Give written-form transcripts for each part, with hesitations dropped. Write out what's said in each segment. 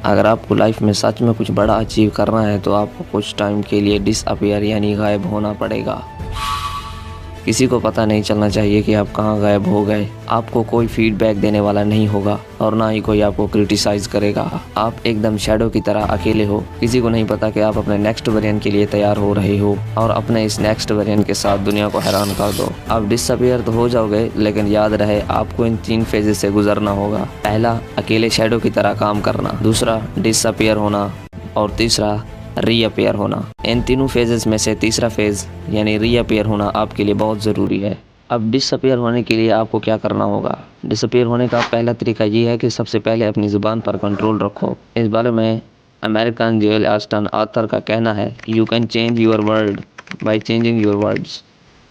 اگر آپ کو لائف میں سچ میں کچھ بڑا اچیو کرنا ہے تو آپ کو کچھ ٹائم کے لیے ڈس اپیئر یعنی غائب ہونا پڑے گا۔ کسی کو پتہ نہیں چلنا چاہیے کہ آپ کہاں غائب ہو گئے۔ آپ کو کوئی فیڈ بیک دینے والا نہیں ہوگا اور نہ ہی کوئی آپ کو کرٹیسائز کرے گا۔ آپ ایک دم شیڈو کی طرح اکیلے ہو۔ کسی کو نہیں پتا کہ آپ اپنے نیکسٹ ویرین کے لیے تیار ہو رہے ہو اور اپنے اس نیکسٹ ویرین کے ساتھ دنیا کو حیران کر دو۔ آپ ڈس اپیئر تو ہو جاؤ گے، لیکن یاد رہے آپ کو ان 3 فیزز سے گزرنا ہوگا۔ پہلا، اکیلے شیڈو کی طرح کام کرنا۔ دوسرا، ڈس اپیئر ہونا۔ اور تیسرا، ری اپیئر ہونا۔ ان تینوں فیزز میں سے تیسرا فیز یعنی ری اپیئر ہونا آپ کے لیے بہت ضروری ہے۔ اب ڈس اپیئر ہونے کے لیے آپ کو کیا کرنا ہوگا؟ ڈس اپیئر ہونے کا پہلا طریقہ یہ ہے کہ سب سے پہلے اپنی زبان پر کنٹرول رکھو۔ اس بارے میں امریکن جویل آسٹن آتھر کا کہنا ہے، "you can change your world by changing your words".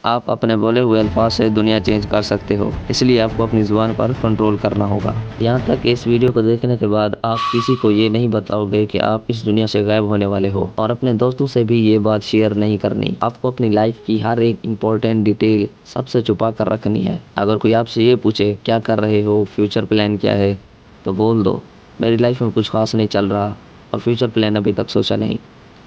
آپ اپنے بولے ہوئے الفاظ سے دنیا چینج کر سکتے ہو، اس لیے آپ کو اپنی زبان پر کنٹرول کرنا ہوگا۔ یہاں تک کہ اس ویڈیو کو دیکھنے کے بعد آپ کسی کو یہ نہیں بتاؤ گے کہ آپ اس دنیا سے غائب ہونے والے ہو، اور اپنے دوستوں سے بھی یہ بات شیئر نہیں کرنی۔ آپ کو اپنی لائف کی ہر ایک امپورٹنٹ ڈیٹیل سب سے چھپا کر رکھنی ہے۔ اگر کوئی آپ سے یہ پوچھے کیا کر رہے ہو، فیوچر پلان کیا ہے، تو بول دو میری لائف میں کچھ خاص نہیں چل رہا اور فیوچر پلان ابھی تک سوچا نہیں۔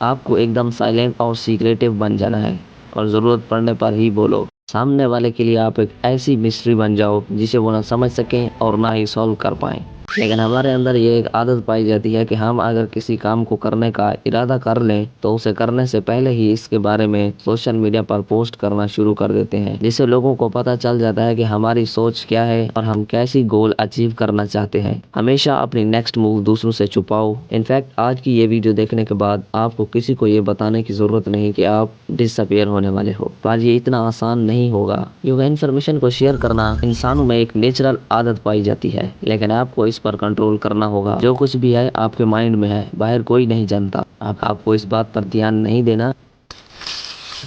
آپ کو ایک دم سائلنٹ اور سیکریٹو بن جانا ہے اور ضرورت پڑنے پر ہی بولو۔ سامنے والے کے لیے آپ ایک ایسی مسٹری بن جاؤ جسے وہ نہ سمجھ سکیں اور نہ ہی سولو کر پائیں۔ لیکن ہمارے اندر یہ ایک عادت پائی جاتی ہے کہ ہم اگر کسی کام کو کرنے کا ارادہ کر لیں تو اسے کرنے سے پہلے ہی اس کے بارے میں سوشل میڈیا پر پوسٹ کرنا شروع کر دیتے ہیں، جس سے لوگوں کو پتہ چل جاتا ہے کہ ہماری سوچ کیا ہے اور ہم کیسی گول اچیو کرنا چاہتے ہیں۔ ہمیشہ اپنی نیکسٹ موو دوسروں سے چھپاؤ۔ انفیکٹ آج کی یہ ویڈیو دیکھنے کے بعد آپ کو کسی کو یہ بتانے کی ضرورت نہیں کہ آپ ڈس اپیئر ہونے والے ہو۔ تو آج یہ اتنا آسان نہیں ہوگا، کیونکہ انفارمیشن کو شیئر کرنا انسانوں میں ایک نیچرل عادت پائی جاتی ہے، لیکن آپ کو اس پر کنٹرول کرنا ہوگا۔ جو کچھ بھی ہے آپ کے مائنڈ میں ہے، باہر کوئی نہیں جانتا۔ آپ کو اس بات پر دھیان نہیں دینا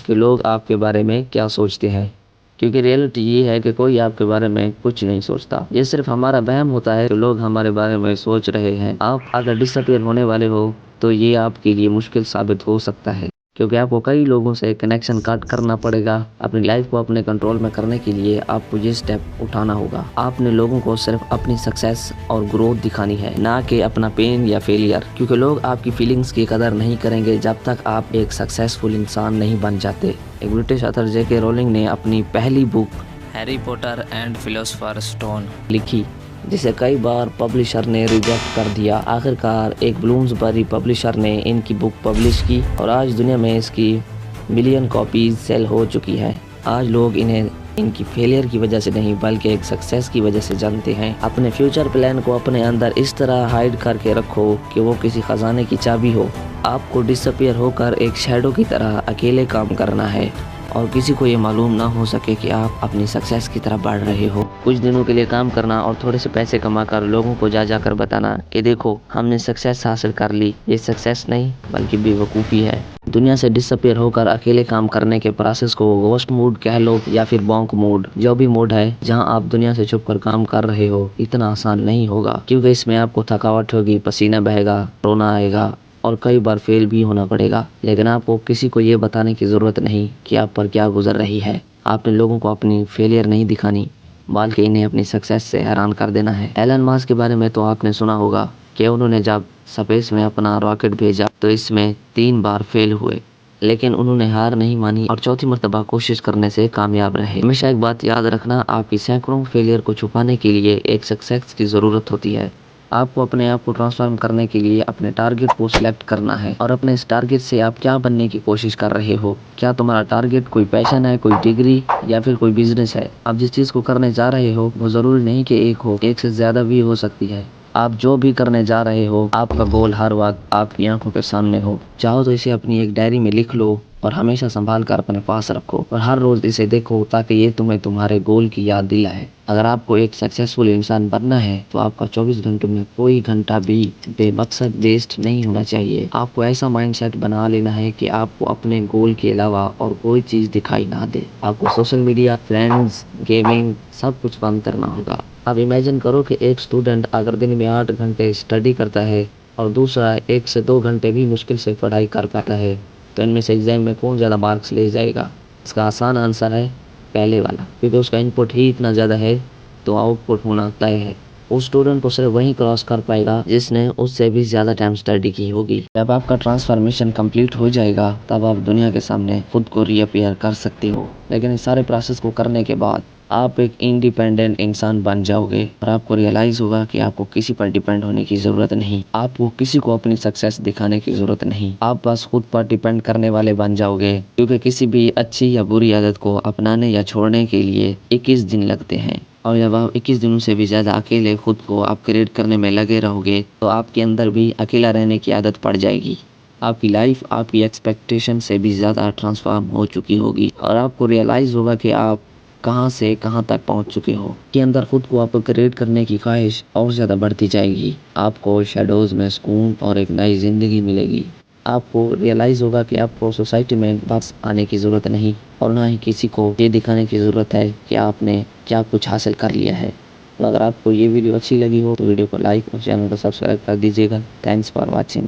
کہ لوگ آپ کے بارے میں کیا سوچتے ہیں، کیونکہ ریئلٹی یہ ہے کہ کوئی آپ کے بارے میں کچھ نہیں سوچتا۔ یہ صرف ہمارا وہم ہوتا ہے کہ لوگ ہمارے بارے میں سوچ رہے ہیں۔ آپ اگر ڈس اپیئر ہونے والے ہو تو یہ آپ کے لیے مشکل ثابت ہو سکتا ہے، کیونکہ آپ کو کئی لوگوں سے کنیکشن کٹ کرنا پڑے گا۔ اپنی لائف کو اپنے کنٹرول میں کرنے کے لیے آپ کو یہ سٹیپ اٹھانا ہوگا۔ آپ نے لوگوں کو صرف اپنی سکسیس اور گروتھ دکھانی ہے، نہ کہ اپنا پین یا فیلئر، کیونکہ لوگ آپ کی فیلنگز کی قدر نہیں کریں گے جب تک آپ ایک سکسیسفل انسان نہیں بن جاتے۔ ایک برٹش آتھر جے کے رولنگ نے اپنی پہلی book Harry Potter and philosopher stone لکھی، جسے کئی بار پبلشر نے ریجیکٹ کر دیا۔ آخرکار ایک بلومسبری پبلشر نے ان کی بک پبلش کی اور آج دنیا میں اس کی ملین کاپیز سیل ہو چکی ہے۔ آج لوگ انہیں ان کی فیلئر کی وجہ سے نہیں بلکہ ایک سکسیس کی وجہ سے جانتے ہیں۔ اپنے فیوچر پلان کو اپنے اندر اس طرح ہائیڈ کر کے رکھو کہ وہ کسی خزانے کی چابی ہو۔ آپ کو ڈس اپیئر ہو کر ایک شیڈو کی طرح اکیلے کام کرنا ہے اور کسی کو یہ معلوم نہ ہو سکے کہ آپ اپنی سکسیس کی طرف بڑھ رہے ہو۔ کچھ دنوں کے لیے کام کرنا اور تھوڑے سے پیسے کما کر لوگوں کو جا کر بتانا کہ دیکھو ہم نے سکسیس حاصل کر لی، یہ سکسیس نہیں بلکہ بے وقوفی ہے۔ دنیا سے ڈس اپیئر ہو کر اکیلے کام کرنے کے پروسیس کو گھوسٹ موڈ کہہ لو یا پھر بونک موڈ، جو بھی موڈ ہے جہاں آپ دنیا سے چھپ کر کام کر رہے ہو، اتنا آسان نہیں ہوگا، کیونکہ اس میں آپ کو تھکاوٹ ہوگی، پسینہ بہے گا، رونا آئے گا اور کئی بار فیل بھی ہونا پڑے گا۔ لیکن آپ کو کسی کو یہ بتانے کی ضرورت نہیں کہ آپ پر کیا گزر رہی ہے۔ آپ نے لوگوں کو اپنی فیلئر نہیں دکھانی بلکہ انہیں اپنی سکسیس سے حیران کر دینا ہے۔ ایلن ماسک کے بارے میں تو آپ نے سنا ہوگا کہ انہوں نے جب اسپیس میں اپنا راکٹ بھیجا تو اس میں 3 بار فیل ہوئے، لیکن انہوں نے ہار نہیں مانی اور چوتھی مرتبہ کوشش کرنے سے کامیاب رہے۔ ہمیشہ ایک بات یاد رکھنا، آپ کی سینکڑوں فیلئر کو چھپانے کے لیے ایک سکسیس کی ضرورت ہوتی ہے۔ آپ کو اپنے آپ کو ٹرانسفارم کرنے کے لیے اپنے ٹارگٹ کو سلیکٹ کرنا ہے اور اپنے اس ٹارگٹ سے آپ کیا بننے کی کوشش کر رہے ہو۔ کیا تمہارا ٹارگٹ کوئی پیشن ہے، کوئی ڈگری یا پھر کوئی بزنس ہے؟ آپ جس چیز کو کرنے جا رہے ہو وہ ضروری نہیں کہ ایک ہو، ایک سے زیادہ بھی ہو سکتی ہے۔ آپ جو بھی کرنے جا رہے ہو آپ کا گول ہر وقت آپ کی آنکھوں کے سامنے ہو۔ چاہو تو اسے اپنی ایک ڈائری میں لکھ لو اور ہمیشہ سنبھال کر اپنے پاس رکھو اور ہر روز اسے دیکھو تاکہ یہ تمہیں تمہارے گول کی یاد دلائے۔ اگر آپ کو ایک سکسیسفل انسان بننا ہے تو آپ کا 24 گھنٹوں میں کوئی گھنٹہ بھی بے مقصد ویسٹ نہیں ہونا چاہیے۔ آپ کو ایسا مائنڈ سیٹ بنا لینا ہے کہ آپ کو اپنے گول کے علاوہ اور کوئی چیز دکھائی نہ دے۔ آپ کو سوشل میڈیا، فرینڈز، گیمنگ سب کچھ بند کرنا ہوگا۔ اب امیجن کرو کہ ایک اسٹوڈنٹ اگر دن میں 8 گھنٹے اسٹڈی کرتا ہے اور دوسرا 1 سے 2 گھنٹے بھی مشکل سے پڑھائی کر پاتا ہے، تو ان میں سے ایگزام میں کون زیادہ مارکس لے جائے گا؟ اس کا آسان آنسر ہے پہلے والا، کیونکہ اس کا ان پٹ ہی اتنا زیادہ ہے تو آؤٹ پٹ ہونا طے ہے۔ اس اسٹوڈنٹ کو صرف وہی کراس کر پائے گا جس نے اس سے بھی زیادہ ٹائم اسٹڈی کی ہوگی۔ جب آپ کا ٹرانسفارمیشن کمپلیٹ ہو جائے گا تب آپ دنیا کے سامنے خود کو ری اپیئر کر سکتے ہو، لیکن اس سارے پروسیس کو کرنے کے بعد آپ ایک انڈیپینڈنٹ انسان بن جاؤ گے اور آپ کو ریئلائز ہوگا کہ آپ کو کسی پر ڈیپینڈ ہونے کی ضرورت نہیں، آپ کو کسی کو اپنی سکسیس دکھانے کی ضرورت نہیں، آپ بس خود پر ڈیپینڈ کرنے والے بن جاؤ گے، کیونکہ کسی بھی اچھی یا بری عادت کو اپنانے یا چھوڑنے کے لیے 21 دن لگتے ہیں، اور جب آپ 21 دنوں سے بھی زیادہ اکیلے خود کو اپ گریڈ کرنے میں لگے رہو گے تو آپ کے اندر بھی اکیلا رہنے کی عادت پڑ جائے گی، آپ کی لائف آپ کی ایکسپیکٹیشن سے بھی زیادہ ٹرانسفارم ہو چکی ہوگی، اور آپ کو ریئلائز ہوگا کہ آپ کہاں سے کہاں تک پہنچ چکے ہو، کے اندر خود کو اپ گریڈ کرنے کی خواہش اور زیادہ بڑھتی جائے گی، آپ کو شیڈوز میں سکون اور ایک نئی زندگی ملے گی، آپ کو ریئلائز ہوگا کہ آپ کو سوسائٹی میں واپس آنے کی ضرورت نہیں اور نہ ہی کسی کو یہ دکھانے کی ضرورت ہے کہ آپ نے کیا کچھ حاصل کر لیا ہے۔ تو اگر آپ کو یہ ویڈیو اچھی لگی ہو تو ویڈیو کو لائک اور چینل کو سبسکرائب کر دیجیے گا۔ Thanks for watching.